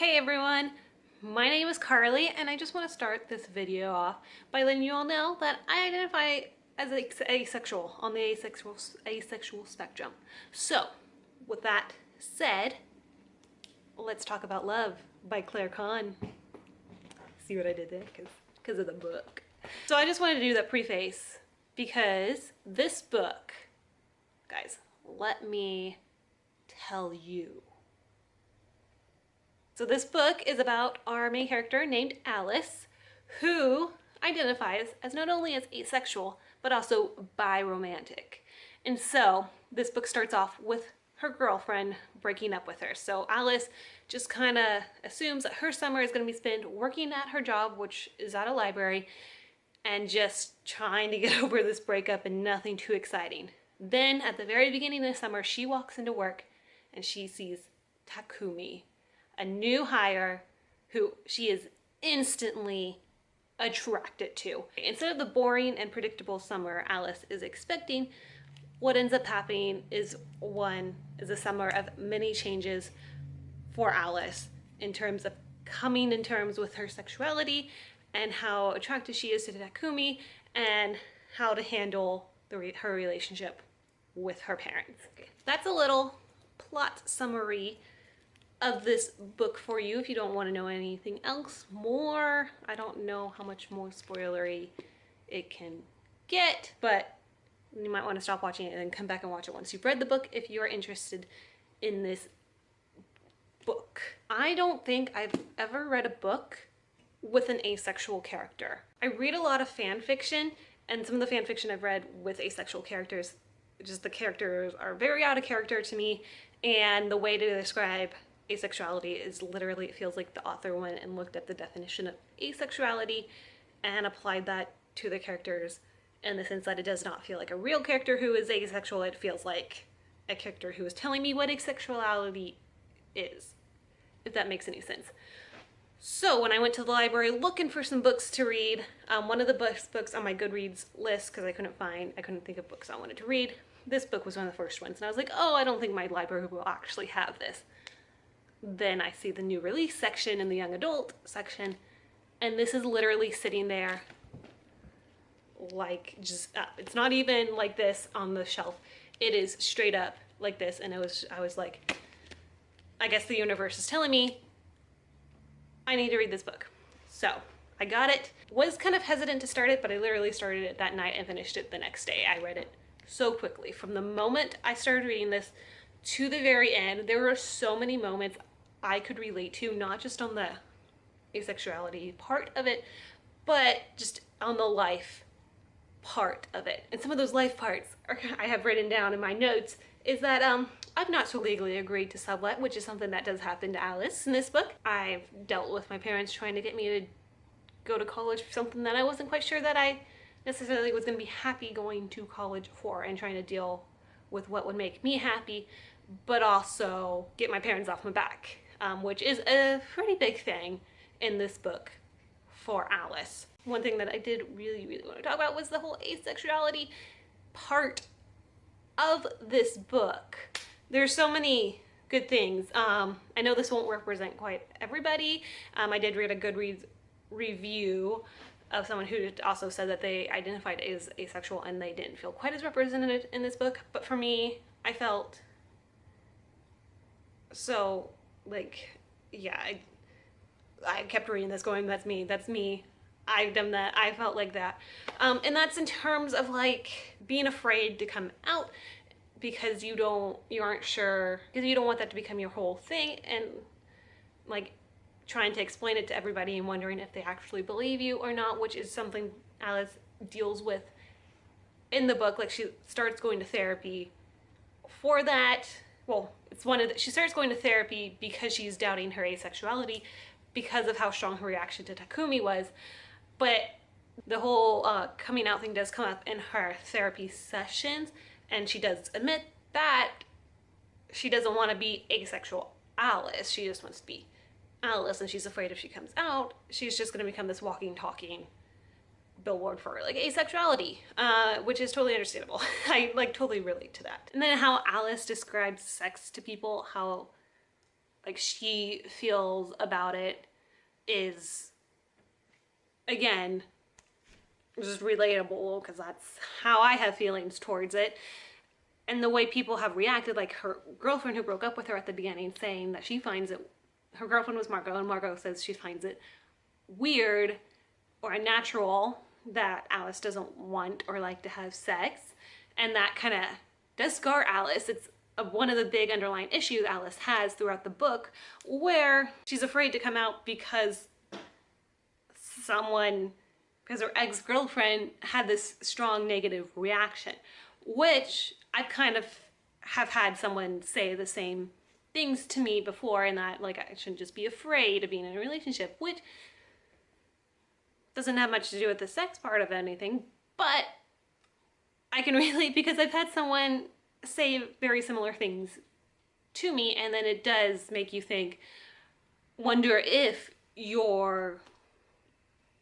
Hey everyone, my name is Carly and I just want to start this video off by letting you all know that I identify as asexual on the asexual spectrum. So with that said, let's talk about Love by Claire Kahn. See what I did there? Because of the book. So I just wanted to do that preface because this book, guys, let me tell you. So this book is about our main character named Alice, who identifies as not only as asexual, but also biromantic. And so this book starts off with her girlfriend breaking up with her. So Alice just kind of assumes that her summer is going to be spent working at her job, which is at a library, and just trying to get over this breakup and nothing too exciting. Then at the very beginning of the summer, she walks into work and she sees Takumi, a new hire who she is instantly attracted to. Instead of the boring and predictable summer Alice is expecting, what ends up happening is a summer of many changes for Alice in terms of coming in terms with her sexuality and how attracted she is to Takumi and how to handle her relationship with her parents. Okay. That's a little plot summary of this book for you if you don't want to know anything else more. I don't know how much more spoilery it can get, but you might want to stop watching it and then come back and watch it once you've read the book if you're interested in this book. I don't think I've ever read a book with an asexual character. I read a lot of fan fiction, and some of the fan fiction I've read with asexual characters, just the characters are very out of character to me, and the way to describe asexuality is literally, it feels like the author went and looked at the definition of asexuality and applied that to the characters, in the sense that it does not feel like a real character who is asexual. It feels like a character who is telling me what asexuality is, if that makes any sense. So when I went to the library looking for some books to read, one of the books on my Goodreads list, because I couldn't think of books I wanted to read, this book was one of the first ones, and I was like, oh, I don't think my library will actually have this. Then I see the new release section and the young adult section, and this is literally sitting there like just it's not even like this on the shelf. It is straight up like this, and I was like, I guess the universe is telling me I need to read this book. So I got it. Was kind of hesitant to start it, but I literally started it that night and finished it the next day. I read it so quickly. From the moment I started reading this to the very end, there were so many moments I could relate to, not just on the asexuality part of it, but just on the life part of it. And some of those life parts I have written down in my notes is that I've not so legally agreed to sublet, which is something that does happen to Alice in this book. I've dealt with my parents trying to get me to go to college for something that I wasn't quite sure that I necessarily was going to be happy going to college for, and trying to deal with what would make me happy, but also get my parents off my back, which is a pretty big thing in this book for Alice. One thing that I did really want to talk about was the whole asexuality part of this book. There's so many good things. I know this won't represent quite everybody. I did read a Goodreads review of someone who also said that they identified as asexual and they didn't feel quite as represented in this book. But for me, I felt so like, yeah, I kept reading this going, that's me, I've done that, I felt like that. And that's in terms of like being afraid to come out because you aren't sure, because you don't want that to become your whole thing, and like trying to explain it to everybody and wondering if they actually believe you or not, which is something Alice deals with in the book. Like she starts going to therapy for that. Well, it's she starts going to therapy because she's doubting her asexuality because of how strong her reaction to Takumi was. But the whole coming out thing does come up in her therapy sessions, and she does admit that she doesn't want to be asexual Alice. She just wants to be Alice, and she's afraid if she comes out, she's just going to become this walking, talking billboard for like asexuality, which is totally understandable. I like totally relate to that. And then how Alice describes sex to people, how like she feels about it is, again, just relatable because that's how I have feelings towards it. And the way people have reacted, like her girlfriend who broke up with her at the beginning saying that she finds it, her girlfriend was Margot, and Margot says she finds it weird or unnatural that Alice doesn't want or like to have sex. And that kind of does scar Alice. It's one of the big underlying issues Alice has throughout the book, where she's afraid to come out because her ex-girlfriend had this strong negative reaction, which I kind of have had someone say the same things to me before, and that like I shouldn't just be afraid of being in a relationship, which doesn't have much to do with the sex part of anything, but I can relate because I've had someone say very similar things to me, and then it does make you wonder if you're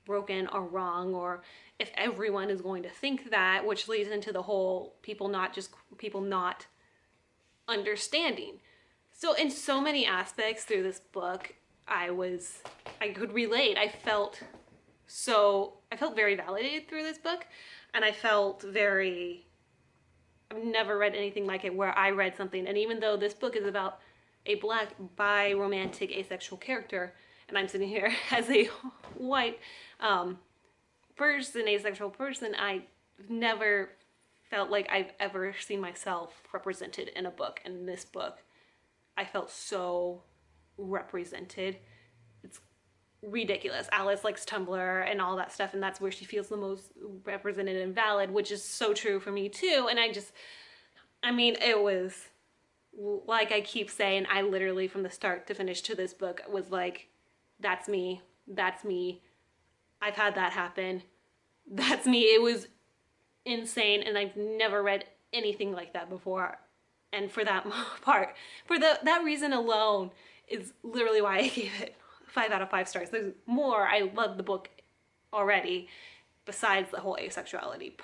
broken or wrong, or if everyone is going to think that, which leads into the whole people not understanding. So in so many aspects through this book, I could relate. I felt very validated through this book, and I've never read anything like it where I read something, and even though this book is about a black bi-romantic asexual character, and I'm sitting here as a white asexual person, I never felt like I've ever seen myself represented in a book. And in this book, I felt so represented. It's ridiculous. Alice likes Tumblr and all that stuff, and that's where she feels the most represented and valid, which is so true for me too. And it was, like I keep saying, I literally from the start to finish to this book was like, that's me, I've had that happen, that's me. It was insane, and I've never read anything like that before. And for that that reason alone is literally why I gave it 5 out of 5 stars. There's more. I love the book already, besides the whole asexuality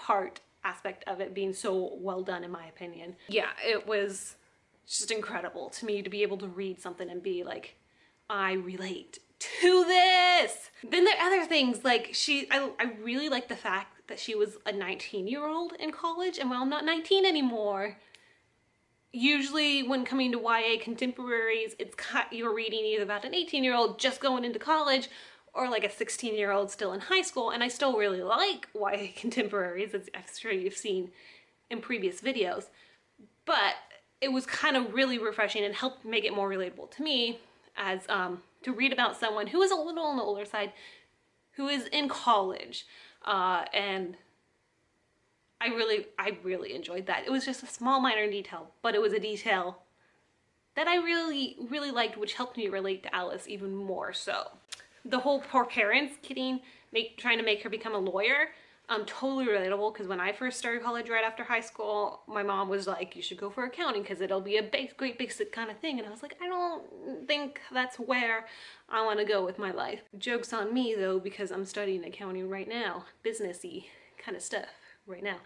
aspect of it being so well done, in my opinion. Yeah, it was just incredible to me to be able to read something and be like, I relate to this. Then there are other things, like I really like the fact that she was a 19-year-old in college, and well, I'm not 19 anymore. Usually when coming to YA contemporaries, you're reading either about an 18-year-old just going into college or like a 16-year-old still in high school, and I still really like YA contemporaries, as I'm sure you've seen in previous videos, but it was kind of really refreshing and helped make it more relatable to me as to read about someone who is a little on the older side, who is in college, and I really enjoyed that. It was just a small minor detail, but it was a detail that I really liked, which helped me relate to Alice even more so. The whole poor parents trying to make her become a lawyer, totally relatable, because when I first started college right after high school, my mom was like, you should go for accounting because it'll be a great basic kind of thing. And I was like, I don't think that's where I want to go with my life. Joke's on me though, because I'm studying accounting right now, businessy kind of stuff right now.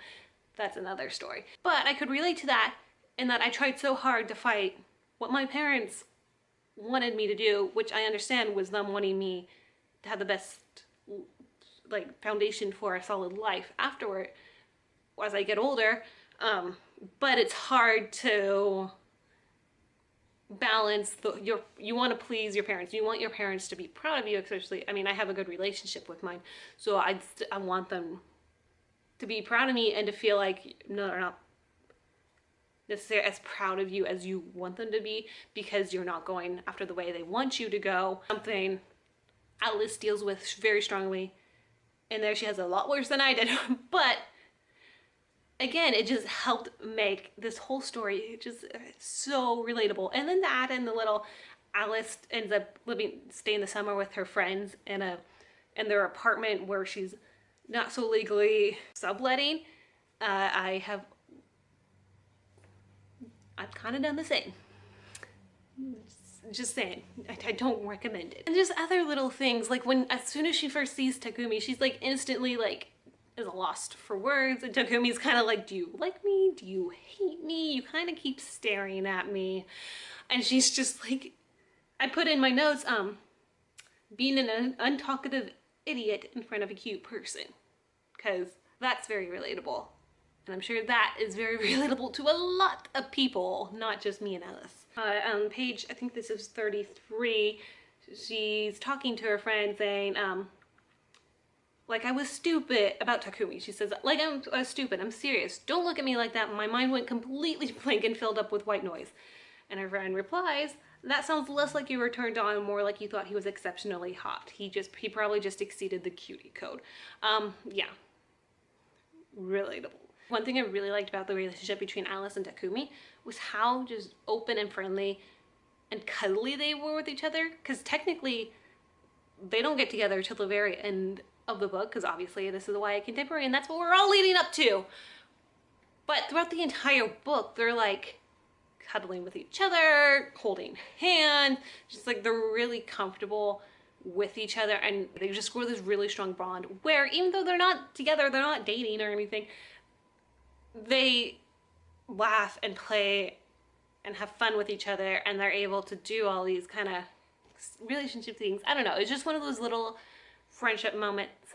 That's another story. But I could relate to that in that I tried so hard to fight what my parents wanted me to do, which I understand was them wanting me to have the best foundation for a solid life afterward as I get older, but it's hard to balance you want to please your parents, you want your parents to be proud of you, especially, I have a good relationship with mine, so I want them to be proud of me and to feel like no, they're not necessarily as proud of you as you want them to be, because you're not going after the way they want you to go. Something Alice deals with very strongly, and there she has a lot worse than I did. But again, it just helped make this whole story just so relatable. And then to add in the little Alice ends up staying the summer with her friends in their apartment where she's not so legally subletting. I've kind of done the same. Just saying, I don't recommend it. And just other little things, like as soon as she first sees Takumi, she's like instantly is lost for words, and Takumi's kind of like, do you like me? Do you hate me? You kind of keep staring at me. And she's just like, I put in my notes, being an untalkative idiot in front of a cute person, because that's very relatable. And I'm sure that is very relatable to a lot of people, not just me and Alice. On page, I think this is 33, she's talking to her friend saying, like, I was stupid about Takumi. She says, like, I was stupid. I'm serious. Don't look at me like that. My mind went completely blank and filled up with white noise. And her friend replies, that sounds less like you were turned on, more like you thought he was exceptionally hot. He probably just exceeded the cutie code. Yeah. Relatable. One thing I really liked about the relationship between Alice and Takumi was how just open and friendly and cuddly they were with each other. Because technically, they don't get together till the very end of the book, because obviously this is a YA contemporary and that's what we're all leading up to. But throughout the entire book, they're like cuddling with each other, holding hands, just like they're really comfortable with each other, and they just grow this really strong bond where even though they're not together, they're not dating or anything, they laugh and play and have fun with each other, and they're able to do all these kind of relationship things. I don't know, it's just one of those little friendship moments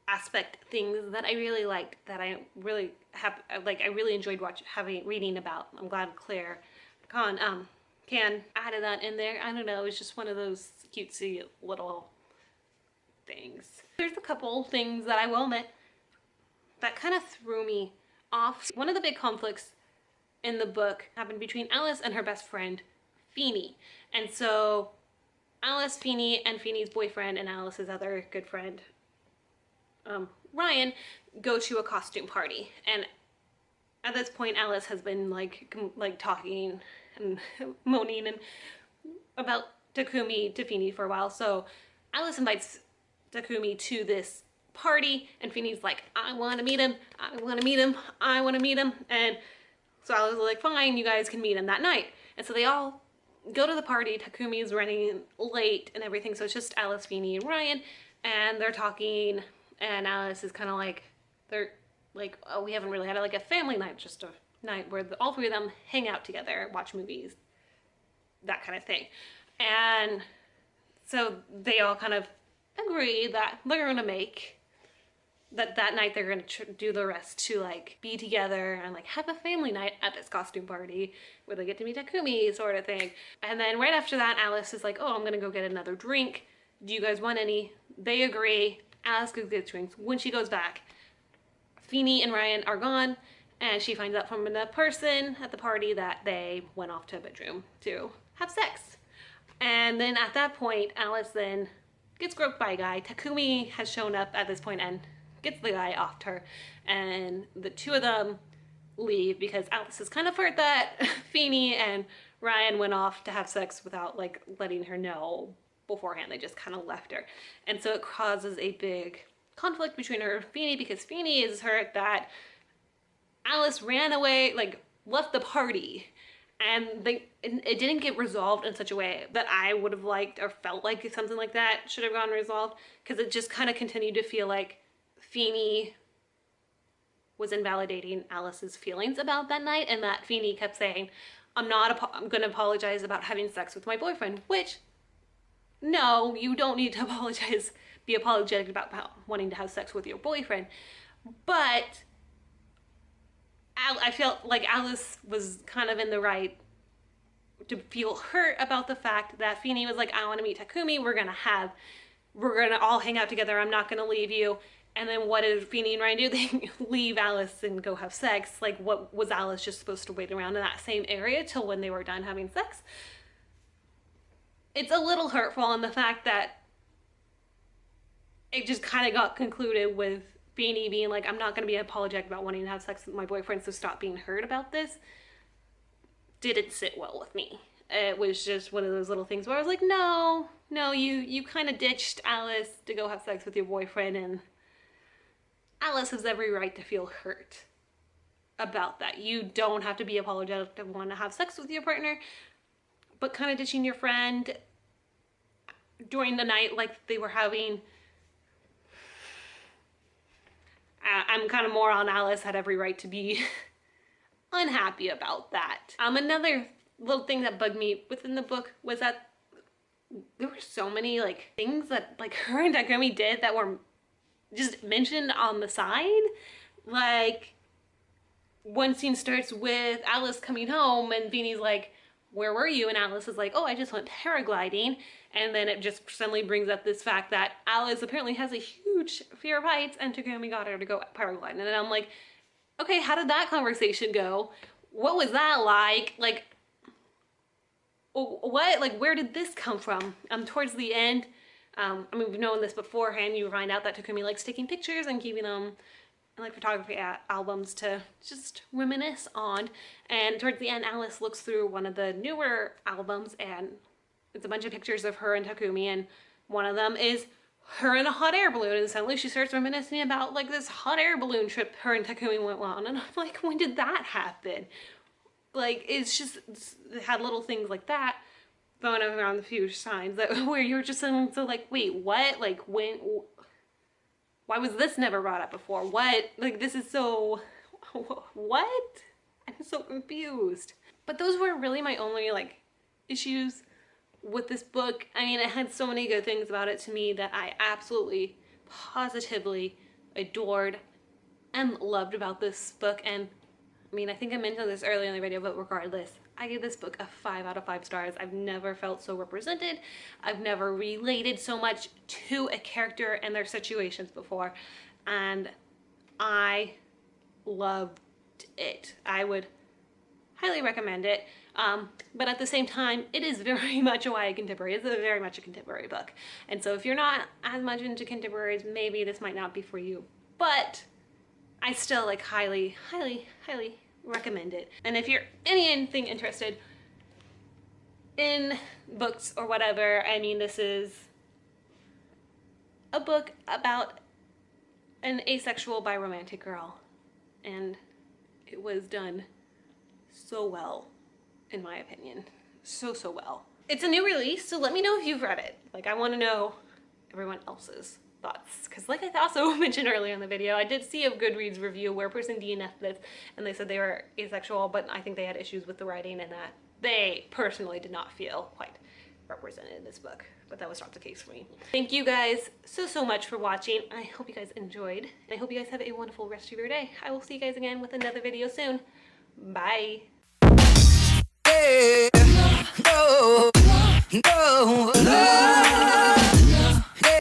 aspect things that I really liked, that I really have, like, I really enjoyed reading about. I'm glad Claire Kahn can added that in there. I don't know, it's just one of those cutesy little things. There's a couple things that I will admit that kind of threw me off. One of the big conflicts in the book happened between Alice and her best friend Feeny, and so Alice, Feeny, and Feeny's boyfriend and Alice's other good friend Ryan go to a costume party, and at this point Alice has been like talking and moaning and about Takumi to Feeny for a while. So Alice invites Takumi to this party, and Feeny's like, I want to meet him, I want to meet him, I want to meet him. And so Alice is like, fine, you guys can meet him that night. And so they all go to the party. Takumi's running late and everything, so it's just Alice, Feeny, and Ryan, and they're talking, and Alice is kind of like, they're like, oh, we haven't really had like a family night, just a night where all three of them hang out together, watch movies, that kind of thing. And so they all kind of agree that they're gonna make that night, they're gonna do the rest to like be together and like have a family night at this costume party where they get to meet Takumi, sort of thing. And then right after that, Alice is like, oh, I'm gonna go get another drink. Do you guys want any? They agree. Alice goes get drinks. When she goes back, Feeny and Ryan are gone, and she finds out from another person at the party that they went off to a bedroom to have sex. And then at that point, Alice then gets groped by a guy. Takumi has shown up at this point and gets the guy off her, and the two of them leave because Alice is kind of hurt that Feeny and Ryan went off to have sex without like letting her know beforehand. They just kind of left her, and so it causes a big conflict between her and Feeny, because Feeny is hurt that Alice ran away, like left the party, and it didn't get resolved in such a way that I would have liked or felt like something like that should have gone resolved, because it just kind of continued to feel like Feeny was invalidating Alice's feelings about that night, and that Feeny kept saying, I'm gonna apologize about having sex with my boyfriend, which, no, you don't need to apologize, be apologetic about wanting to have sex with your boyfriend. But I felt like Alice was kind of in the right to feel hurt about the fact that Feeny was like, I want to meet Takumi, we're gonna all hang out together, I'm not gonna leave you. And then what did Feeny and Ryan do? They leave Alice and go have sex. Like, what was Alice just supposed to wait around in that same area till when they were done having sex? It's a little hurtful in the fact that it just kind of got concluded with Feeny being like, I'm not going to be apologetic about wanting to have sex with my boyfriend, so stop being hurt about this. Didn't sit well with me. It was just one of those little things where I was like, no, you kind of ditched Alice to go have sex with your boyfriend, and Alice has every right to feel hurt about that. You don't have to be apologetic to want to have sex with your partner, but kind of ditching your friend during the night like they were having, I'm kind of more on Alice had every right to be unhappy about that. Another little thing that bugged me within the book was that there were so many like things that like her and Takumi did that were just mentioned on the side. Like one scene starts with Alice coming home and Beanie's like, where were you? And Alice is like, oh, I just went paragliding. And then it just suddenly brings up this fact that Alice apparently has a huge fear of heights and Takumi got her to go paragliding. And then I'm like, okay, how did that conversation go? What was that like? Like, what? Like, where did this come from? Towards the end, I mean, we've known this beforehand. You find out that Takumi likes taking pictures and keeping them in like photography albums to just reminisce on. And towards the end, Alice looks through one of the newer albums and it's a bunch of pictures of her and Takumi, and one of them is her in a hot air balloon, and suddenly she starts reminiscing about like this hot air balloon trip her and Takumi went on, and I'm like, when did that happen? Like, it had little things like that thrown around the few signs that where you're just so like, wait, what? Like, when? Why was this never brought up before? What? Like, this is so, what? I'm so confused. But those were really my only like issues with this book. I mean, it had so many good things about it to me that I absolutely, positively adored and loved about this book. And I mean, I think I mentioned this earlier in the video, but regardless, I gave this book a 5 out of 5 stars. I've never felt so represented. I've never related so much to a character and their situations before. And I loved it. I would highly recommend it. But at the same time, it is very much a YA contemporary. It's very much a contemporary book. And so if you're not as much into contemporaries, maybe this might not be for you. But I still like highly, highly, highly recommend it. And if you're anything interested in books or whatever, I mean, this is a book about an asexual biromantic girl. And it was done so well, in my opinion. So well. It's a new release, so let me know if you've read it. Like, I want to know everyone else's thoughts. Because like I also mentioned earlier in the video, I did see a Goodreads review where a person DNF'd this and they said they were asexual, but I think they had issues with the writing and that they personally did not feel quite represented in this book. But that was not the case for me. Thank you guys so much for watching. I hope you guys enjoyed. And I hope you guys have a wonderful rest of your day. I will see you guys again with another video soon. Bye. No, no, no.